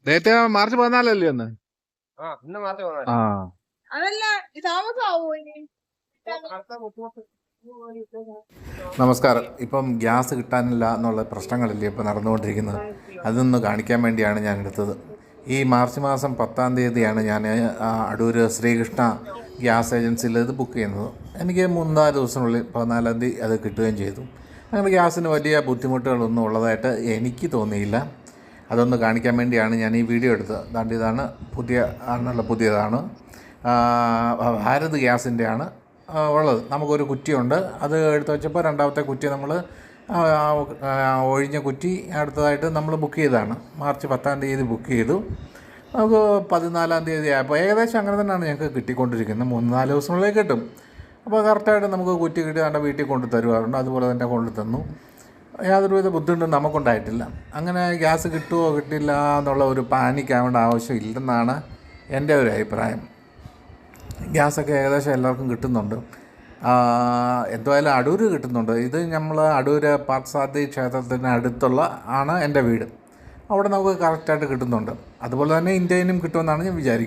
നേരത്തെ മാർച്ച് 14 ഒന്ന്. ഇന്ന് മാർച്ച് 14. ആ അതല്ല താമസമാവോ ഇനി? നമസ്കാരം. ഇപ്പം ഗ്യാസ് കിട്ടാനില്ല എന്നുള്ള പ്രശ്നങ്ങളല്ലേ ഇപ്പോൾ നടന്നുകൊണ്ടിരിക്കുന്നത്. അതൊന്ന് കാണിക്കാൻ വേണ്ടിയാണ് ഞാൻ എടുത്തത്. ഈ മാർച്ച് മാസം 10-ാം തീയതിയാണ് ഞാൻ അടൂർ ശ്രീകൃഷ്ണ ഗ്യാസ് ഏജൻസിയിൽ ഇത് ബുക്ക് ചെയ്യുന്നത്. എനിക്ക് 3-4 ദിവസത്തിനുള്ളിൽ 14-ാം തീയതി അത് കിട്ടുകയും ചെയ്തു. അങ്ങനെ ഗ്യാസിന് വലിയ ബുദ്ധിമുട്ടുകളൊന്നും ഉള്ളതായിട്ട് എനിക്ക് തോന്നിയില്ല. അതൊന്ന് കാണിക്കാൻ വേണ്ടിയാണ് ഞാൻ ഈ വീഡിയോ എടുത്തത്. അതുകൊണ്ട് ഇതാണ് പുതിയതാണ്. ഭാരത് ഗ്യാസിൻ്റെയാണ് ഉള്ളത്. നമുക്കൊരു കുറ്റിയുണ്ട്. അത് എടുത്ത് വെച്ചപ്പോൾ രണ്ടാമത്തെ കുറ്റി നമ്മൾ ഒഴിഞ്ഞ കുറ്റി അടുത്തതായിട്ട് നമ്മൾ ബുക്ക് ചെയ്തതാണ്. മാർച്ച് 10-ാം തീയതി ബുക്ക് ചെയ്തു. നമുക്ക് 14-ാം തീയതി ആയപ്പോൾ ഏകദേശം അങ്ങനെ തന്നെയാണ് ഞങ്ങൾക്ക് കിട്ടിക്കൊണ്ടിരിക്കുന്നത്. 3-4 ദിവസങ്ങളിലേക്ക് കിട്ടും. അപ്പോൾ കറക്റ്റായിട്ട് നമുക്ക് കുറ്റി കിട്ടി നമ്മുടെ വീട്ടിൽ കൊണ്ട് തരുവാറുണ്ട്. അതുപോലെ തന്നെ കൊണ്ടു തന്നു. യാതൊരുവിധ ബുദ്ധിമുട്ടും നമുക്കുണ്ടായിട്ടില്ല. അങ്ങനെ ഗ്യാസ് കിട്ടുമോ കിട്ടില്ല എന്നുള്ള ഒരു പാനിക്കാവേണ്ട ആവശ്യമില്ലെന്നാണ് എൻ്റെ ഒരു അഭിപ്രായം. ഗ്യാസൊക്കെ ഏകദേശം എല്ലാവർക്കും കിട്ടുന്നുണ്ട്. എന്തായാലും അടൂർ കിട്ടുന്നുണ്ട്. ഇത് നമ്മൾ അടൂർ പാർത്ഥസാരഥി ക്ഷേത്രത്തിന് അടുത്തുള്ള ആണ് എൻ്റെ വീട്. അവിടെ നമുക്ക് കറക്റ്റായിട്ട് കിട്ടുന്നുണ്ട്. അതുപോലെ തന്നെ ഇന്ത്യയിലും കിട്ടുമെന്നാണ് ഞാൻ വിചാരിക്കുന്നത്.